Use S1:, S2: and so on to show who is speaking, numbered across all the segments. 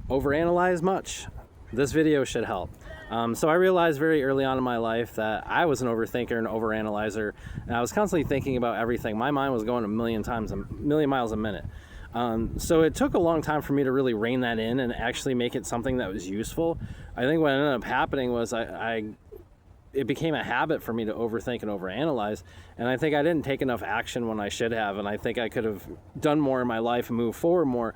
S1: overanalyze much? This video should help. So I realized very early on in my life that I was an overthinker and overanalyzer, and I was constantly thinking about everything. My mind was going a million miles a minute. So it took a long time for me to really rein that in and actually make it something that was useful. I think what ended up happening was it became a habit for me to overthink and overanalyze, and I think I didn't take enough action when I should have, and I think I could have done more in my life and moved forward more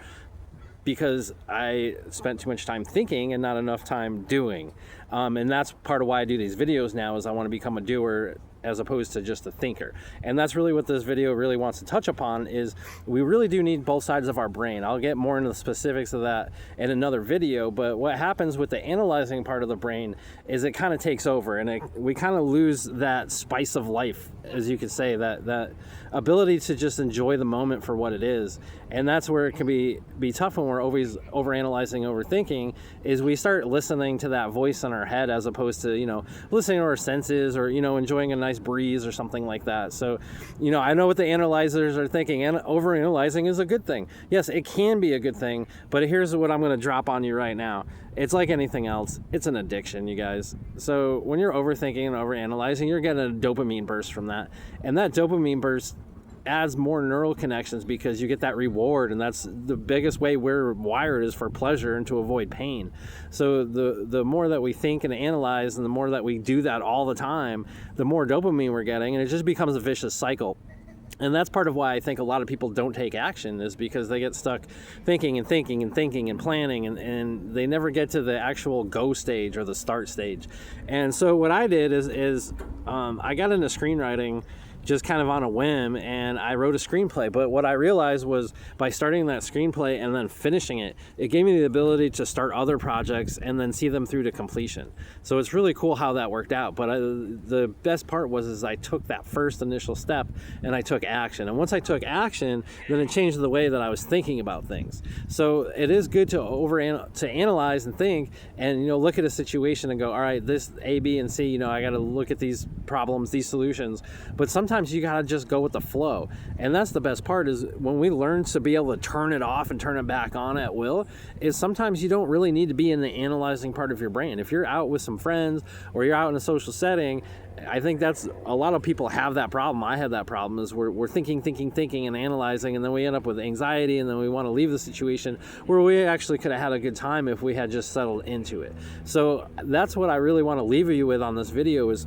S1: because I spent too much time thinking and not enough time doing. And that's part of why I do these videos now, is I want to become a doer as opposed to just a thinker. And that's really what this video really wants to touch upon, is we really do need both sides of our brain. I'll get more into the specifics of that in another video, but what happens with the analyzing part of the brain is it kind of takes over, and we kind of lose that spice of life, as you could say, that ability to just enjoy the moment for what it is. And that's where it can be tough when we're always overanalyzing, overthinking, is we start listening to that voice in our head as opposed to, listening to our senses, or, enjoying a nice breeze or something like that. So, I know what the analyzers are thinking, and overanalyzing is a good thing. Yes, it can be a good thing, but here's what I'm going to drop on you right now. It's like anything else. It's an addiction, you guys. So when you're overthinking and overanalyzing, you're getting a dopamine burst from that. And that dopamine burst adds more neural connections because you get that reward, and that's the biggest way we're wired, is for pleasure and to avoid pain. So the more that we think and analyze, and the more that we do that all the time, the more dopamine we're getting, and it just becomes a vicious cycle. And that's part of why I think a lot of people don't take action, is because they get stuck thinking and thinking and thinking and planning, and they never get to the actual go stage or the start stage. And so what I did is I got into screenwriting just kind of on a whim, and I wrote a screenplay. But what I realized was, by starting that screenplay and then finishing it, it gave me the ability to start other projects and then see them through to completion. So it's really cool how that worked out. But the best part was I took that first initial step and I took action. And once I took action, then it changed the way that I was thinking about things. So it is good to analyze and think, and look at a situation and go, all right, this A, B, and C, I got to look at these problems, these solutions. But sometimes you gotta just go with the flow, and that's the best part, is when we learn to be able to turn it off and turn it back on at will, is sometimes you don't really need to be in the analyzing part of your brain. If you're out with some friends or you're out in a social setting, I think that's, a lot of people have that problem. I had that problem, is we're thinking and analyzing, and then we end up with anxiety, and then we want to leave the situation where we actually could have had a good time if we had just settled into it. So that's what I really want to leave you with on this video, is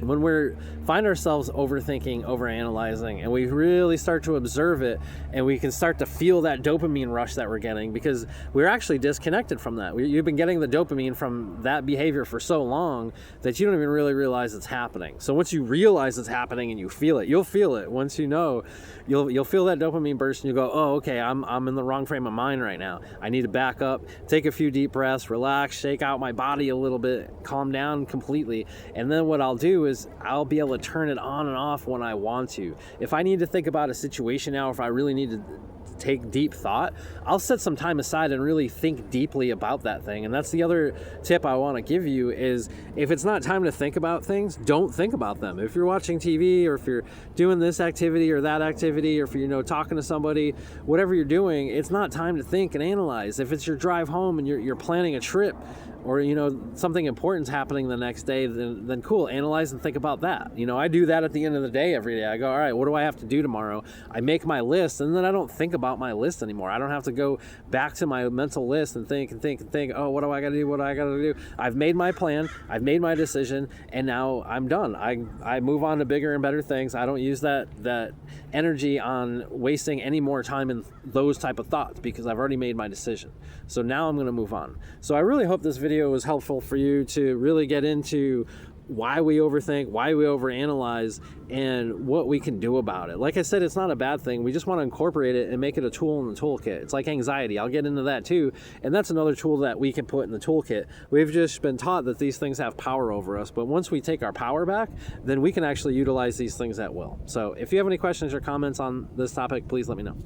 S1: when we find ourselves overthinking, overanalyzing, and we really start to observe it, and we can start to feel that dopamine rush that we're getting, because we're actually disconnected from that. You've been getting the dopamine from that behavior for so long that you don't even really realize it's happening. So once you realize it's happening and you feel it, you'll feel it. Once you know, you'll feel that dopamine burst, and you go, oh, okay, I'm in the wrong frame of mind right now. I need to back up, take a few deep breaths, relax, shake out my body a little bit, calm down completely. And then what I'll do is I'll be able to turn it on and off when I want to. If I need to think about a situation now, if I really need to take deep thought, I'll set some time aside and really think deeply about that thing. And that's the other tip I want to give you, is if it's not time to think about things, don't think about them. If you're watching TV, or if you're doing this activity or that activity, or if you're talking to somebody, whatever you're doing, it's not time to think and analyze. If it's your drive home and you're planning a trip, or something important's happening the next day, then cool, analyze and think about that. I do that at the end of the day every day. I go, all right, what do I have to do tomorrow? I make my list, and then I don't think about my list anymore. I don't have to go back to my mental list and think, oh, what do I got to do? What do I got to do? I've made my plan, I've made my decision, and now I'm done. I move on to bigger and better things. I don't use that energy on wasting any more time in those type of thoughts, because I've already made my decision. So now I'm going to move on. So I really hope this video was helpful for you to really get into why we overthink, why we overanalyze, and what we can do about it. Like I said, it's not a bad thing. We just want to incorporate it and make it a tool in the toolkit. It's like anxiety. I'll get into that too. And that's another tool that we can put in the toolkit. We've just been taught that these things have power over us. But once we take our power back, then we can actually utilize these things at will. So if you have any questions or comments on this topic, please let me know.